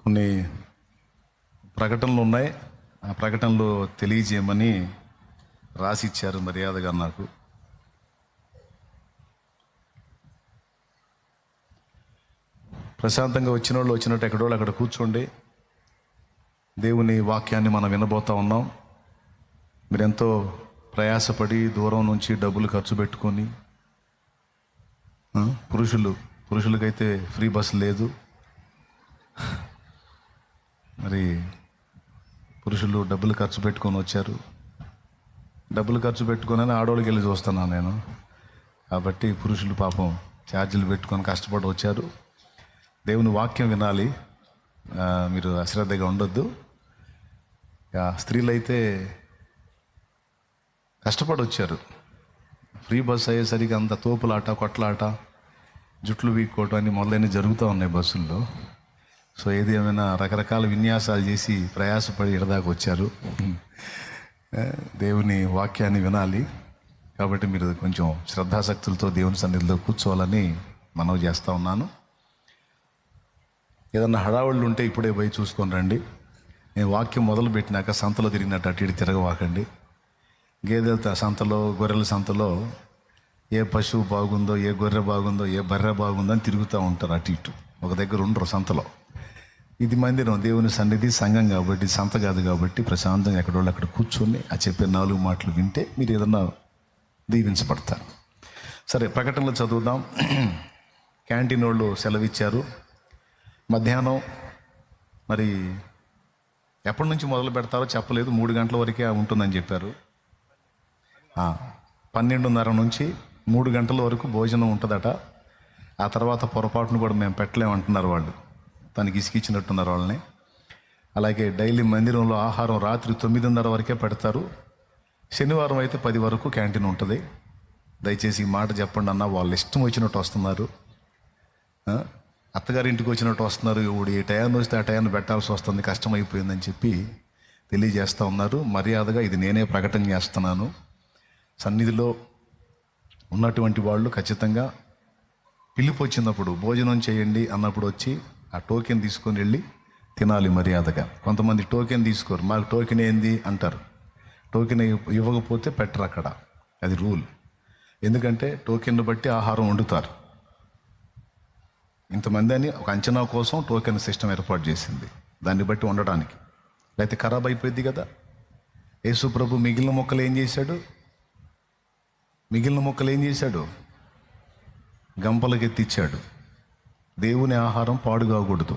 కొన్ని ప్రకటనలు ఉన్నాయి. ఆ ప్రకటనలు తెలియజేయమని రాసి ఇచ్చారు మర్యాదగా నాకు. ప్రశాంతంగా వచ్చిన వాళ్ళు వచ్చినట్టు ఎక్కడో అక్కడ కూర్చోండి. దేవుని వాక్యాన్ని మనం వినబోతా ఉన్నాం. మీరెంతో ప్రయాసపడి దూరం నుంచి డబ్బులు ఖర్చు పెట్టుకొని, పురుషులకైతే ఫ్రీ బస్ లేదు. మరి పురుషులు డబ్బులు ఖర్చు పెట్టుకొని వచ్చారు. డబ్బులు ఖర్చు పెట్టుకొని ఆడవాళ్ళకి వెళ్ళి చూస్తున్నాను నేను. కాబట్టి పురుషులు పాపం ఛార్జీలు పెట్టుకొని కష్టపడి వచ్చారు. దేవుని వాక్యం వినాలి. మీరు అశ్రద్ధగా ఉండొద్దు. స్త్రీలు అయితే కష్టపడి వచ్చారు. ఫ్రీ బస్ అయ్యేసరికి అంత తోపులాట, కొట్లాట, జుట్లు వీక్కోవటం అన్నీ మొదలైనవి జరుగుతూ ఉన్నాయి బస్సుల్లో. సో ఏది ఏమైనా రకరకాల విన్యాసాలు చేసి ప్రయాసపడి ఇడదాకా వచ్చారు. దేవుని వాక్యాన్ని వినాలి. కాబట్టి మీరు కొంచెం శ్రద్ధాశక్తులతో దేవుని సన్నిధిలో కూర్చోవాలని మనవి చేస్తూ ఉన్నాను. ఏదన్నా హడావుళ్ళు ఉంటే ఇప్పుడే పోయి చూసుకొని రండి. నేను వాక్యం మొదలు పెట్టినాక సంతలో తిరిగినట్టు అటు ఇటు తిరగవాకండి. గేదెల సంతలో, గొర్రెల సంతలో ఏ పశువు బాగుందో, ఏ గొర్రె బాగుందో, ఏ బర్రె బాగుందో అని తిరుగుతూ ఉంటారు. అటు ఇటు ఒక దగ్గర ఉండరు సంతలో. ఇది మందిరం, దేవుని సన్నిధి, సంఘం కాబట్టి, సంత కాదు కాబట్టి ప్రశాంతంగా ఎక్కడోళ్ళు అక్కడ కూర్చొని ఆ చెప్పే 4 మాటలు వింటే మీరు ఏదన్నా దీవించబడతారు. సరే, ప్రకటనలు చదువుదాం. క్యాంటీన్ వాళ్ళు సెలవిచ్చారు. మధ్యాహ్నం మరి ఎప్పటి నుంచి మొదలు పెడతారో చెప్పలేదు. 3 గంటల వరకే ఉంటుందని చెప్పారు. 12:30 నుంచి 3 గంటల వరకు భోజనం ఉంటుందట. ఆ తర్వాత పొరపాటును కూడా మేము పెట్టలేమంటున్నారు వాళ్ళు. తనకి ఇసుకిచ్చినట్టున్నారు వాళ్ళని. అలాగే డైలీ మందిరంలో ఆహారం రాత్రి 9:30 వరకే పెడతారు. శనివారం అయితే 10 వరకు క్యాంటీన్ ఉంటుంది. దయచేసి ఈ మాట చెప్పండి అన్న. వాళ్ళు ఇష్టం వచ్చినట్టు వస్తున్నారు. అత్తగారింటికి వచ్చినట్టు వస్తున్నారు. ఇప్పుడు ఏ టయాన్ని వస్తే ఆ టయాన్ని పెట్టాల్సి వస్తుంది, కష్టమైపోయిందని చెప్పి తెలియజేస్తూ ఉన్నారు. మర్యాదగా ఇది నేనే ప్రకటన చేస్తున్నాను. సన్నిధిలో ఉన్నటువంటి వాళ్ళు ఖచ్చితంగా పిలుపు వచ్చినప్పుడు భోజనం చేయండి అన్నప్పుడు వచ్చి ఆ టోకెన్ తీసుకొని వెళ్ళి తినాలి మర్యాదగా. కొంతమంది టోకెన్ తీసుకోరు. మాకు టోకెన్ ఏంది అంటారు. టోకెన్ ఇవ్వకపోతే పెట్టరు అక్కడ. అది రూల్. ఎందుకంటే టోకెన్ను బట్టి ఆహారం వండుతారు. ఇంతమంది అని ఒక అంచనా కోసం టోకెన్ సిస్టమ్ ఏర్పాటు చేసింది. దాన్ని బట్టి వండడానికి. లేకపోతే ఖరాబ్ అయిపోయింది కదా. యేసు ప్రభు మిగిలిన మొక్కలు ఏం చేశాడు? గంపలకి ఎత్తిచ్చాడు. దేవుని ఆహారం పాడు కాకూడదు.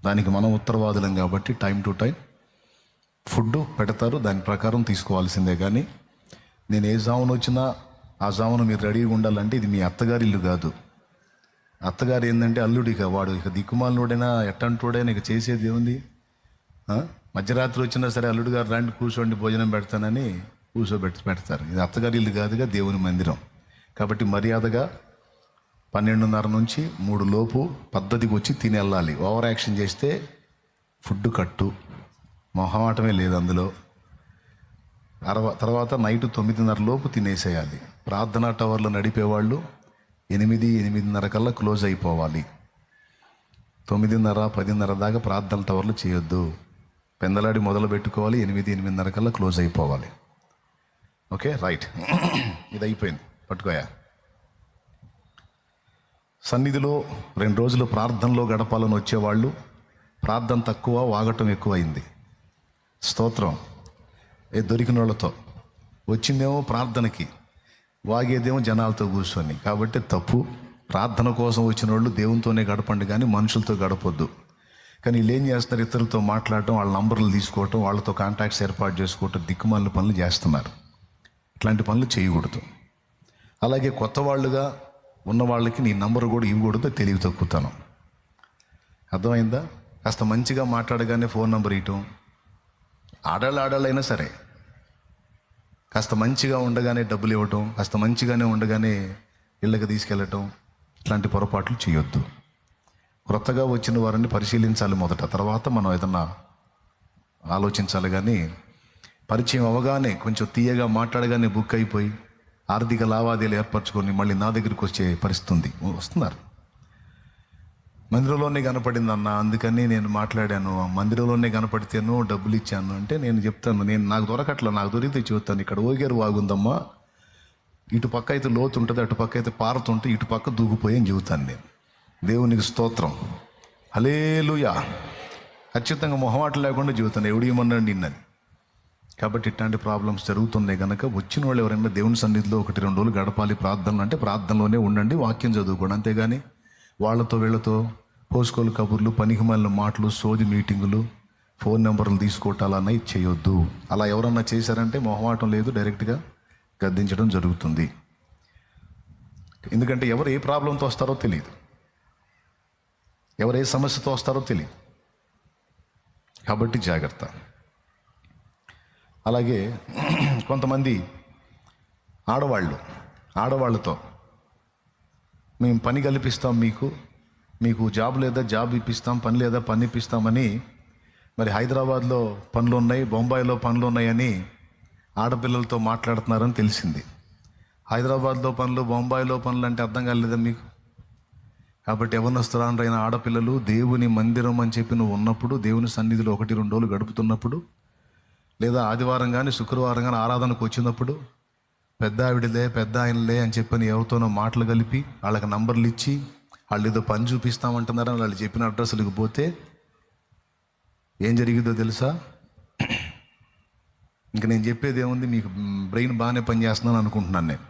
దానికి మనం ఉత్తరవాదులం కాబట్టి టైం టు టైం ఫుడ్ పెడతారు. దాని ప్రకారం తీసుకోవాల్సిందే. కానీ నేను ఏ జామున వచ్చినా ఆ జామున మీరు రెడీగా ఉండాలంటే ఇది మీ అత్తగారి ఇల్లు కాదు. అత్తగారు ఏంటంటే అల్లుడిగా వాడు ఇక దిక్కుమాలనుడైనా ఎట్టంటోడైనా ఇక చేసేది ఏముంది? మధ్యరాత్రి వచ్చినా సరే అల్లుడు గారు రండి కూర్చోండి భోజనం పెడతానని పెడతారు. ఇది అత్తగారి ఇల్లు కాదుగా, దేవుని మందిరం. కాబట్టి మర్యాదగా 12:30 నుంచి 3 లోపు పద్ధతికి వచ్చి తిని వెళ్ళాలి. ఓవర్ యాక్షన్ చేస్తే ఫుడ్ కట్టు, మొహమాటమే లేదు అందులో. తర్వాత నైట్ 9:30 లోపు తినేసేయాలి. ప్రార్థనా టవర్లో నడిపేవాళ్ళు 8-8:30 కల్లా క్లోజ్ అయిపోవాలి. 9:30, 10:30 దాకా ప్రార్థన టవర్లు చేయొద్దు. పెందలాడి మొదలు పెట్టుకోవాలి. 8-8:30 కల్లా క్లోజ్ అయిపోవాలి. Okay, right. ఇది అయిపోయింది. పట్టుకోయా. సన్నిధిలో 2 రోజులు ప్రార్థనలో గడపాలని వచ్చేవాళ్ళు ప్రార్థన తక్కువ, వాగటం ఎక్కువైంది. స్తోత్రం. దొరికిన వాళ్ళతో వచ్చిందేమో ప్రార్థనకి, వాగేదేమో జనాలతో కూర్చొని. కాబట్టి తప్పు. ప్రార్థన కోసం వచ్చిన వాళ్ళు దేవునితోనే గడపండి, కానీ మనుషులతో గడపొద్దు. కానీ వీళ్ళు ఏం చేస్తున్నారు? ఇతరులతో మాట్లాడటం, వాళ్ళ నంబర్లు తీసుకోవటం, వాళ్ళతో కాంటాక్ట్స్ ఏర్పాటు చేసుకోవటం, దిక్కుమాలిన పనులు చేస్తున్నారు. ఇట్లాంటి పనులు చేయకూడదు. అలాగే కొత్త వాళ్ళుగా ఉన్న వాళ్ళకి నీ నంబర్ కూడా ఇవ్వకూడదు. తెలివి తక్కువతనం. అర్థమైందా? కాస్త మంచిగా మాట్లాడగానే ఫోన్ నెంబర్ ఇవ్వటం. ఆడాళ్ళైనా సరే కాస్త మంచిగా ఉండగానే డబ్బులు ఇవ్వటం, కాస్త మంచిగానే ఉండగానే ఇళ్ళకి తీసుకెళ్ళటం, ఇట్లాంటి పొరపాట్లు చేయొద్దు. క్రొత్తగా వచ్చిన వారిని పరిశీలించాలి మొదట, తర్వాత మనం ఏదన్నా ఆలోచించాలి. కానీ పరిచయం అవగానే కొంచెం తీయగా మాట్లాడగానే బుక్ అయిపోయి ఆర్థిక లావాదేవీలు ఏర్పరచుకొని మళ్ళీ నా దగ్గరికి వచ్చే పరిస్థితి వస్తున్నారు. మందిరంలోనే కనపడింది అన్న, అందుకని నేను మాట్లాడాను. మందిరంలోనే కనపడితేను డబ్బులు ఇచ్చాను అంటే నేను చెప్తాను, నాకు దొరకట్లా, నాకు దొరికితే చెబుతాను. ఇక్కడ ఓగేరు వాగుందమ్మా, ఇటు పక్క అయితే లోతు ఉంటుంది, అటు పక్క అయితే పారుతుంటే ఇటు పక్క దూగిపోయి అని చెబుతాను నేను. దేవునికి స్తోత్రం, హల్లెలూయా. ఖచ్చితంగా మొహమాట లేకుండా చెబుతాను, ఎవడు ఏమన్నాడు నిన్నని. కాబట్టి ఇట్లాంటి ప్రాబ్లమ్స్ జరుగుతున్నాయి కనుక వచ్చిన వాళ్ళు ఎవరైనా దేవుని సన్నిధిలో 1-2 రోజులు గడపాలి. ప్రార్థనలు అంటే ప్రార్థనలోనే ఉండండి, వాక్యం చదువుకోండి. అంతేగాని వాళ్ళతో వీళ్ళతో పోసుకోలు కబుర్లు, పనికిమాలిన మాటలు, సోది మీటింగులు, ఫోన్ నెంబర్లు తీసుకోవటాలన్నవి చేయొద్దు. అలా ఎవరన్నా చేశారంటే మొహమాటం లేదు, డైరెక్ట్గా గద్దించడం జరుగుతుంది. ఎందుకంటే ఎవరు ఏ ప్రాబ్లంతో వస్తారో తెలియదు, ఎవరు ఏ సమస్యతో వస్తారో తెలియదు. కాబట్టి జాగ్రత్త. అలాగే కొంతమంది ఆడవాళ్ళతో మేము పని కల్పిస్తాం, మీకు జాబ్ లేదా జాబ్ ఇప్పిస్తాం, పని లేదా పని ఇప్పిస్తామని, మరి హైదరాబాద్లో పనులు ఉన్నాయి, బొంబాయిలో పనులు ఉన్నాయని ఆడపిల్లలతో మాట్లాడుతున్నారని తెలిసింది. హైదరాబాద్లో పనులు, బొంబాయిలో పనులు అంటే అర్థం కాలేదా మీకు? కాబట్టి యవ్వనస్తురాండ్రైన ఆడపిల్లలు దేవుని మందిరం అని చెప్పి నువ్వు ఉన్నప్పుడు, దేవుని సన్నిధిలో 1-2 రోజులు గడుపుతున్నప్పుడు, లేదా ఆదివారం కానీ శుక్రవారం కానీ ఆరాధనకు వచ్చినప్పుడు, పెద్ద ఆవిడలే పెద్ద ఆయనలే అని చెప్పని ఎవరితోనో మాటలు కలిపి వాళ్ళకి నంబర్లు ఇచ్చి వాళ్ళు ఏదో పని చూపిస్తామంటున్నారని వాళ్ళు చెప్పిన అడ్రస్లకు పోతే ఏం జరిగిందో తెలుసా? ఇంక నేను చెప్పేది ఏముంది, మీకు బ్రెయిన్ బాగానే పనిచేస్తున్నాను అనుకుంటున్నాను నేను.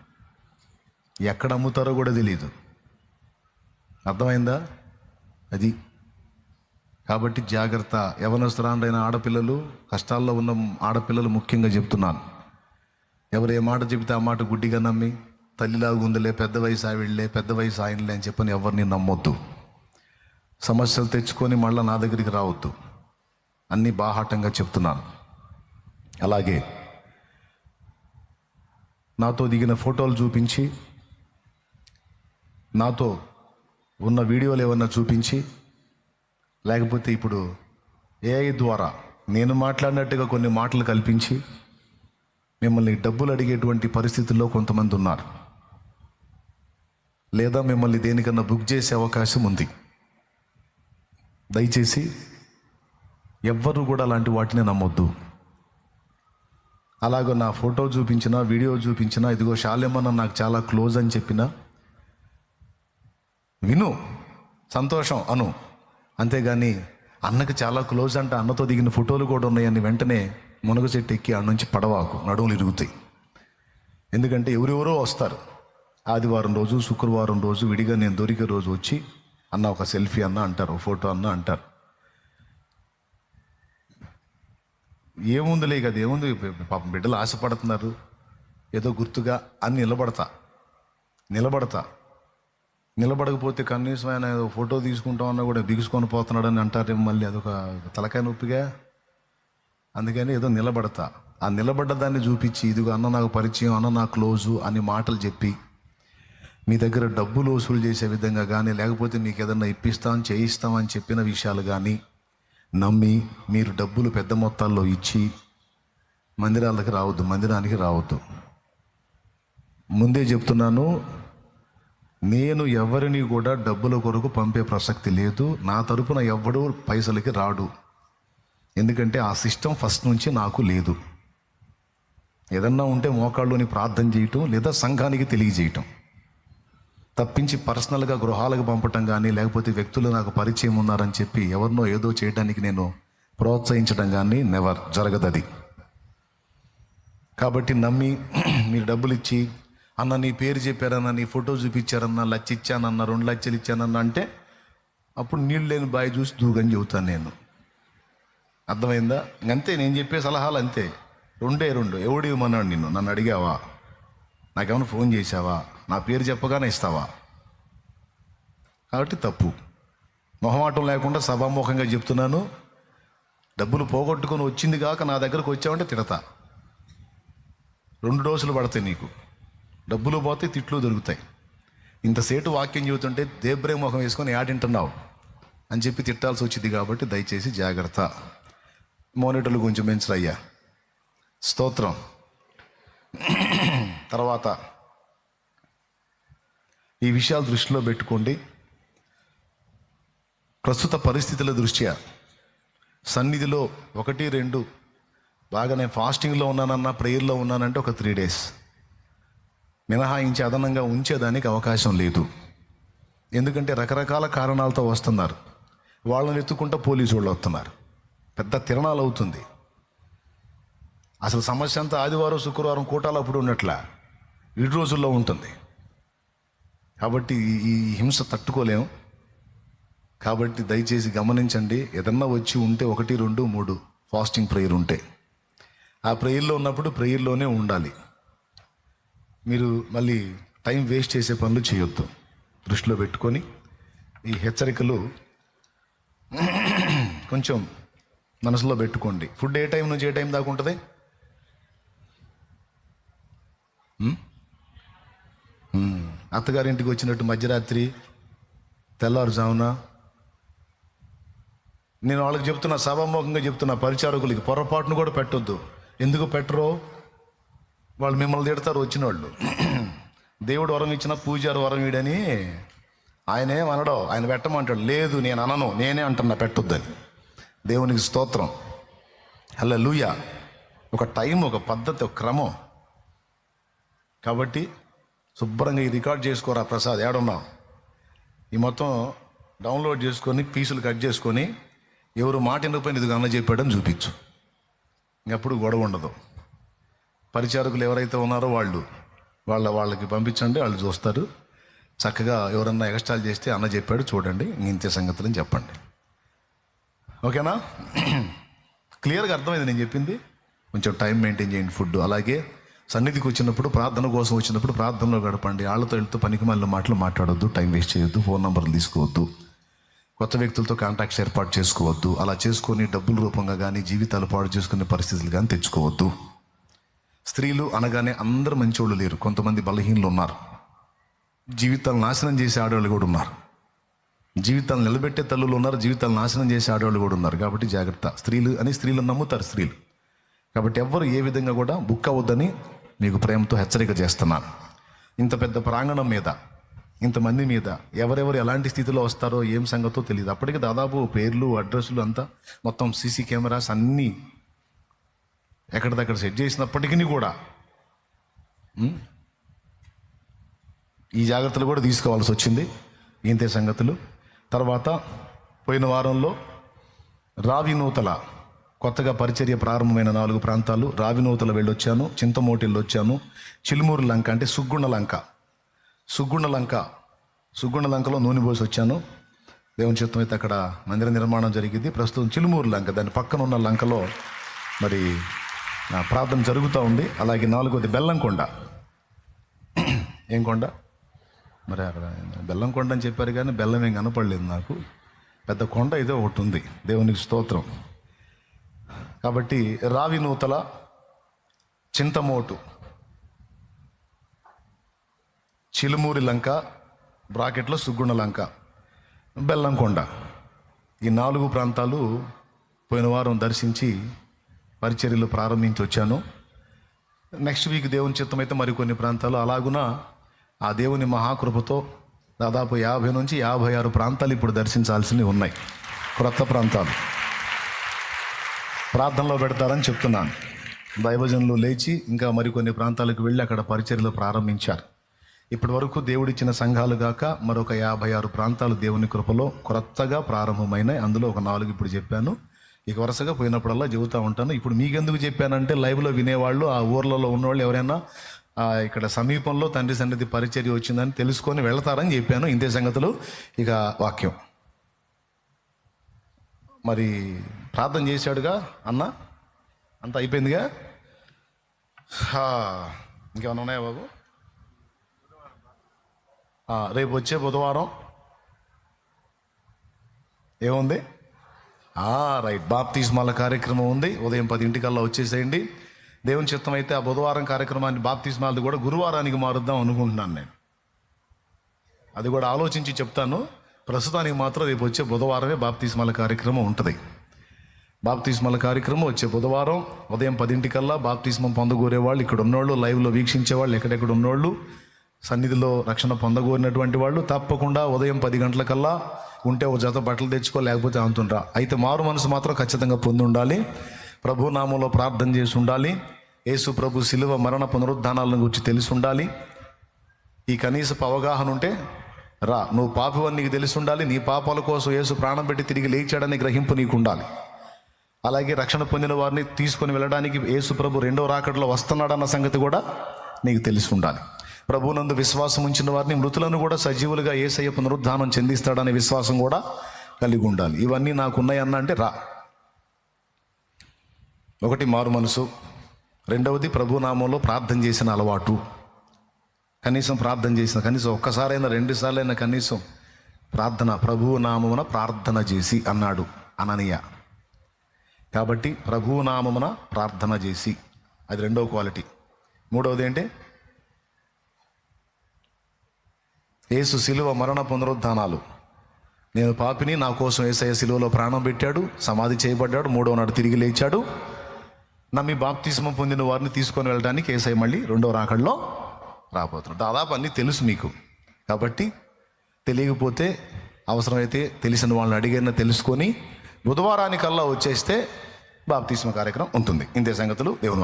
ఎక్కడ అమ్ముతారో కూడా తెలియదు, అర్థమైందా? అది. కాబట్టి జాగ్రత్త. యవ్వనస్తురాండ్రైన ఆడపిల్లలు, కష్టాల్లో ఉన్న ఆడపిల్లలు ముఖ్యంగా చెప్తున్నాను, ఎవరు ఏ మాట చెబితే ఆ మాట గుడ్డిగా నమ్మి తల్లిలాగా ఉందిలే, పెద్ద వయసు ఆవిడలే, పెద్ద వయసు ఆయనలే అని చెప్పని ఎవరిని నమ్మొద్దు. సమస్యలు తెచ్చుకొని మళ్ళీ నా దగ్గరికి రావద్దు. అన్నీ బాహాటంగా చెప్తున్నాను. అలాగే నాతో దిగిన ఫోటోలు చూపించి, నాతో ఉన్న వీడియోలు ఏమన్నా చూపించి, లేకపోతే ఇప్పుడు ఏఐ ద్వారా నేను మాట్లాడినట్టుగా కొన్ని మాటలు కల్పించి మిమ్మల్ని డబ్బులు అడిగేటువంటి పరిస్థితుల్లో కొంతమంది ఉన్నారు, లేదా మిమ్మల్ని దేనికన్నా బుక్ చేసే అవకాశం ఉంది. దయచేసి ఎవ్వరూ కూడా అలాంటి వాటిని నమ్మొద్దు. అలాగో నా ఫోటో చూపించినా, వీడియో చూపించినా, ఇదిగో శాలేమన్న నాకు చాలా క్లోజ్ అని చెప్పినా విను, సంతోషం అను. అంతేగాని అన్నకి చాలా క్లోజ్ అంటే అన్నతో దిగిన ఫోటోలు కూడా ఉన్నాయని వెంటనే మునగ చెట్టు ఎక్కి ఆడ నుంచి పడవాకు, నడువులు ఇరుగుతాయి. ఎందుకంటే ఎవరెవరో వస్తారు. ఆదివారం రోజు, శుక్రవారం రోజు విడిగా నేను దొరికే రోజు వచ్చి అన్న ఒక సెల్ఫీ అన్న అంటారు, ఫోటో అన్న అంటారు. ఏముందిలే కదా, ఏముంది, పాపం బిడ్డలు ఆశపడుతున్నారు ఏదో గుర్తుగా అని నిలబడకపోతే కనీసం ఆయన ఫోటో తీసుకుంటామన్నా కూడా బిగుసుకొని పోతున్నాడని అంటారేమో, మళ్ళీ అదొక తలకాయ నొప్పిగా. అందుకని ఏదో నిలబడతా, ఆ నిలబడ్డ దాన్ని చూపించి ఇదిగో అన్న నాకు పరిచయం, అన్న నా క్లోజు అని మాటలు చెప్పి మీ దగ్గర డబ్బులు వసూలు చేసే విధంగా కానీ, లేకపోతే మీకు ఏదన్నా ఇప్పిస్తాం చేయిస్తామని చెప్పిన విషయాలు కానీ నమ్మి మీరు డబ్బులు పెద్ద మొత్తాల్లో ఇచ్చి మందిరానికి రావద్దు. ముందే చెప్తున్నాను, నేను ఎవరిని కూడా డబ్బుల కొరకు పంపే ప్రసక్తి లేదు. నా తరపున ఎవ్వడూ పైసలకి రాడు. ఎందుకంటే ఆ సిస్టమ్ ఫస్ట్ నుంచి నాకు లేదు. ఏదన్నా ఉంటే మోకాళ్ళుని ప్రార్థన చేయటం, లేదా సంఘానికి తెలియజేయటం తప్పించి పర్సనల్గా గృహాలకు పంపటం కానీ, లేకపోతే వ్యక్తులు నాకు పరిచయం ఉన్నారని చెప్పి ఎవరినో ఏదో చేయడానికి నేను ప్రోత్సహించడం కానీ నెవర్ జరగదది. కాబట్టి నమ్మి మీరు డబ్బులు ఇచ్చి, అన్న నీ పేరు చెప్పారన్న, నీ ఫోటో చూపించారన్న, 1 లక్ష ఇచ్చానన్న, 2 లక్షలు ఇచ్చానన్న అంటే అప్పుడు నీళ్ళు లేని బావి చూసి దూగని చెబుతాను నేను. అర్థమైందా? ఇంకంతే, నేను చెప్పే సలహాలు అంతే, 2 ఎవడు ఇవ్వమన్నాడు నిన్ను? నన్ను అడిగావా? నాకేమైనా ఫోన్ చేసావా? నా పేరు చెప్పగానే ఇస్తావా? కాబట్టి తప్పు. మొహమాటం లేకుండా సభాముఖంగా చెప్తున్నాను, డబ్బులు పోగొట్టుకొని వచ్చింది కాక నా దగ్గరకు వచ్చావంటే తిడతా. 2 డోసులు పడతాయి నీకు, డబ్బులు పోతే తిట్లు దొరుకుతాయి. ఇంతసేటు వాక్యం చెబుతుంటే దేబ్రే ముఖం వేసుకొని యాడింటున్నావు అని చెప్పి తిట్టాల్సి వచ్చింది. కాబట్టి దయచేసి జాగ్రత్త. మోనిటర్లు కొంచెం పెంచరయ్యా. స్తోత్రం. తర్వాత ఈ విషయాలు దృష్టిలో పెట్టుకోండి. ప్రస్తుత పరిస్థితుల దృష్ట్యా సన్నిధిలో 1-2 బాగా నేను ఫాస్టింగ్లో ఉన్నానన్నా, ప్రేయర్లో ఉన్నానంటే ఒక 3 days మినహాయించి అదనంగా ఉంచేదానికి అవకాశం లేదు. ఎందుకంటే రకరకాల కారణాలతో వస్తున్నారు. వాళ్ళని ఎత్తుకుంటూ పోలీసు వాళ్ళు వస్తున్నారు. పెద్ద తిరణాలు అవుతుంది. అసలు సమస్య అంతా ఆదివారం శుక్రవారం కూటాలు అప్పుడు ఉన్నట్లా 7 రోజుల్లో ఉంటుంది. కాబట్టి ఈ హింస తట్టుకోలేము. కాబట్టి దయచేసి గమనించండి. ఏదన్నా వచ్చి ఉంటే 1, 2, 3 ఫాస్టింగ్ ప్రేయర్ ఉంటే ఆ ప్రేయర్లో ఉన్నప్పుడు ప్రేయర్లోనే ఉండాలి. మీరు మళ్ళీ టైం వేస్ట్ చేసే పనులు చేయొద్దు. దృష్టిలో పెట్టుకొని ఈ హెచ్చరికలు కొంచెం మనసులో పెట్టుకోండి. ఫుడ్ ఏ టైం నుంచి ఏ టైం దాకా ఉంటుంది? అత్తగారింటికి వచ్చినట్టు మధ్యరాత్రి, తెల్లారుజామున. నేను వాళ్ళకి చెప్తున్నా, సభాముఖంగా చెప్తున్నా, పరిచారకులకి పొరపాటును కూడా పెట్టొద్దు. ఎందుకు పెట్టరో? వాళ్ళు మిమ్మల్ని తిడతారు వచ్చిన వాళ్ళు. దేవుడు వరం ఇచ్చిన పూజారు వరం వీడని ఆయనే అనడో, ఆయన పెట్టమంటాడు. లేదు, నేను అనను, నేనే అంటున్నా పెట్టొద్దని. దేవునికి స్తోత్రం, హల్లెలూయా. ఒక టైం, ఒక పద్ధతి, ఒక క్రమం. కాబట్టి శుభ్రంగా ఈ రికార్డ్ చేసుకోరా ప్రసాద్, ఏడున్నావు, ఈ మొత్తం డౌన్లోడ్ చేసుకొని పీసులు కట్ చేసుకొని ఎవరు మాట ఎందుకు ఇది అన్న చెప్పాడని చూపించు. ఇంకప్పుడు గొడవ ఉండదు. పరిచారకులు ఎవరైతే ఉన్నారో వాళ్ళకి పంపించండి, వాళ్ళు చూస్తారు. చక్కగా ఎవరన్నా ఎక్స్ట్రాలు చేస్తే అన్న చెప్పాడు చూడండి, ఇంతే సంగతులు అని చెప్పండి. ఓకేనా? క్లియర్గా అర్థమైంది నేను చెప్పింది. కొంచెం టైం మెయింటైన్ చేయండి. ఫుడ్ అలాగే సన్నిధికి వచ్చినప్పుడు, ప్రార్థన కోసం వచ్చినప్పుడు ప్రార్థనలో గడపండి. వాళ్ళతో వెళ్తూ పనికి మళ్ళీ మాటలు మాట్లాడొద్దు, టైం వేస్ట్ చేయొద్దు, ఫోన్ నంబర్లు తీసుకోవద్దు, కొత్త వ్యక్తులతో కాంటాక్ట్స్ ఏర్పాటు చేసుకోవద్దు. అలా చేసుకొని డబ్బుల రూపంగా కానీ జీవితాలు పాడు చేసుకునే పరిస్థితులు కానీ తెచ్చుకోవద్దు. స్త్రీలు అనగానే అందరూ మంచోళ్ళు లేరు. కొంతమంది బలహీనలు ఉన్నారు. జీవితాలు నాశనం చేసే ఆడవాళ్ళు కూడా ఉన్నారు. జీవితాలు నిలబెట్టే తల్లులు ఉన్నారు. జీవితాలు నాశనం చేసే ఆడవాళ్ళు కూడా ఉన్నారు. కాబట్టి జాగ్రత్త. స్త్రీలు నమ్ముతారు స్త్రీలు. కాబట్టి ఎవ్వరు ఏ విధంగా కూడా బుక్ అవ్వద్దని మీకు ప్రేమతో హెచ్చరిక చేస్తున్నాను. ఇంత పెద్ద ప్రాంగణం మీద, ఇంతమంది మీద ఎవరెవరు ఎలాంటి స్థితిలో వస్తారో ఏం సంగతో తెలియదు. అప్పటికి దాదాపు పేర్లు, అడ్రస్లు అంతా మొత్తం సీసీ కెమెరాస్ అన్నీ ఎక్కడిదక్కడ సెట్ చేసినప్పటికీ కూడా ఈ జాగ్రత్తలు కూడా తీసుకోవాల్సి వచ్చింది. ఇంతే సంగతులు. తర్వాత పోయిన వారంలో రావినూతల కొత్తగా పరిచర్య ప్రారంభమైన 4 ప్రాంతాలు. రావినూతల వెళ్ళొచ్చాను, చింతమోటి వెళ్ళొచ్చాను, చిలుమూరు లంక అంటే సుగ్గుండ లంకలో నూనె పోసి వచ్చాను. దేవుని చిత్తం అయితే అక్కడ మందిర నిర్మాణం జరిగింది. ప్రస్తుతం చిలుమూరు లంక, దాని పక్కన ఉన్న లంకలో మరి ప్రార్థన జరుగుతూ ఉంది. అలాగే 4వది బెల్లంకొండ. ఏం కొండ మరి? అక్కడ బెల్లంకొండ అని చెప్పారు కానీ బెల్లం ఏం కనపడలేదు నాకు. పెద్ద కొండ అయితే ఒకటి ఉంది. దేవునికి స్తోత్రం. కాబట్టి రావినూతల, చింతమోటు, చిలుమూరి లంక బ్రాకెట్లో సుగ్గుండ లంక, బెల్లంకొండ, ఈ 4 ప్రాంతాలు పోయిన వారం దర్శించి పరిచర్యలు ప్రారంభించి వచ్చాను. నెక్స్ట్ వీక్ దేవుని చిత్తం అయితే మరికొన్ని ప్రాంతాలు. అలాగున ఆ దేవుని మహాకృపతో దాదాపు 50 నుంచి 56 ప్రాంతాలు ఇప్పుడు దర్శించాల్సినవి ఉన్నాయి. క్రొత్త ప్రాంతాలు ప్రార్థనలో పెడతారని చెప్తున్నాను. దైవజనులు లేచి ఇంకా మరికొన్ని ప్రాంతాలకు వెళ్ళి అక్కడ పరిచర్యలు ప్రారంభించారు. ఇప్పటి వరకు దేవుడిచ్చిన సంఘాలు గాక మరొక 56 ప్రాంతాలు దేవుని కృపలో క్రొత్తగా ప్రారంభమైనాయి. అందులో ఒక 4 ఇప్పుడు చెప్పాను. ఇక వరుసగా పోయినప్పుడల్లా చెబుతూ ఉంటాను. ఇప్పుడు మీకెందుకు చెప్పానంటే లైవ్లో వినేవాళ్ళు, ఆ ఊర్లలో ఉన్నవాళ్ళు ఎవరైనా ఇక్కడ సమీపంలో తండ్రి సన్నిధి పరిచర్య వచ్చిందని తెలుసుకొని వెళతారని చెప్పాను. ఇంతే సంగతులు. ఇక వాక్యం మరి ప్రార్థన చేశాడుగా అన్న, అంతా అయిపోయిందిగా. ఇంకేమైనా ఉన్నాయా బాబు? రేపు వచ్చే బుధవారం ఏముంది? రైట్, బాప్తిస్మాల కార్యక్రమం ఉంది. ఉదయం 10 వచ్చేసేయండి. దేవుని చిత్తం అయితే ఆ బుధవారం కార్యక్రమాన్ని, బాప్తిస్మాలది కూడా గురువారానికి మారుద్దాం అనుకుంటున్నాను నేను. అది కూడా ఆలోచించి చెప్తాను. ప్రస్తుతానికి మాత్రం రేపు వచ్చే బుధవారమే బాప్తిస్మాల కార్యక్రమం ఉంటుంది. బాప్తిస్మాల కార్యక్రమం వచ్చే బుధవారం ఉదయం 10 బాప్తిస్మం పొందగోరే వాళ్ళు, ఇక్కడ ఉన్నోళ్ళు, లైవ్లో వీక్షించేవాళ్ళు, ఎక్కడెక్కడ ఉన్నోళ్ళు సన్నిధిలో రక్షణ పొందగోరినటువంటి వాళ్ళు తప్పకుండా ఉదయం 10 గంటలకల్లా ఉంటే ఒక జత బట్టలు తెచ్చుకో, లేకపోతే అంతుండ్రా. అయితే మారు మనసు మాత్రం ఖచ్చితంగా పొంది ఉండాలి. ప్రభు నామంలో ప్రార్థన చేసి ఉండాలి. యేసు ప్రభు శిలువ మరణ పునరుద్ధానాలను గురించి తెలిసి ఉండాలి. ఈ కనీసపు అవగాహన ఉంటే రా, నువ్వు పాపివని నీకు తెలిసి ఉండాలి. నీ పాపాల కోసం యేసు ప్రాణం పెట్టి తిరిగి లేచాడని గ్రహింపు నీకు ఉండాలి. అలాగే రక్షణ పొందిన వారిని తీసుకొని వెళ్ళడానికి యేసు ప్రభు 2వ రాకడలో వస్తున్నాడన్న సంగతి కూడా నీకు తెలిసి ఉండాలి. ప్రభువునందు విశ్వాసం ఉంచిన వారిని, మృతులను కూడా సజీవులుగా యేసయ్య పునరుద్ధానం చెందిస్తాడనే విశ్వాసం కూడా కలిగి ఉండాలి. ఇవన్నీ నాకు ఉన్నాయన్న అంటే రా. ఒకటి మారు మనసు, రెండవది ప్రభు నామంలో ప్రార్థన చేసిన అలవాటు. కనీసం ప్రార్థన చేసిన, కనీసం ఒక్కసారైనా 2 సార్లైనా కనీసం ప్రార్థన, ప్రభువు నామమున ప్రార్థన చేసి అన్నాడు అననీయ. కాబట్టి ప్రభువు నామమున ప్రార్థన చేసి, అది 2వ క్వాలిటీ. 3వది ఏంటి? యేసు శిలువ మరణ పునరుద్ధానాలు. నేను పాపిని, నా కోసం యేసయ్య శిలువలో ప్రాణం పెట్టాడు, సమాధి చేయబడ్డాడు, 3వ నాడు తిరిగి లేచాడు. నమ్మి బాప్తిస్మం పొందిన వారిని తీసుకొని వెళ్ళడానికి యేసయ్య మళ్ళీ 2వ రాకడలో రాబోతున్నాడు. దాదాపు అన్నీ తెలుసు మీకు. కాబట్టి తెలియకపోతే అవసరమైతే తెలిసిన వాళ్ళని అడిగిన తెలుసుకొని బుధవారానికల్లా వచ్చేస్తే బాప్తిస్మ కార్యక్రమం ఉంటుంది. ఇంతే సంగతులు. దేవుని వాక్యం.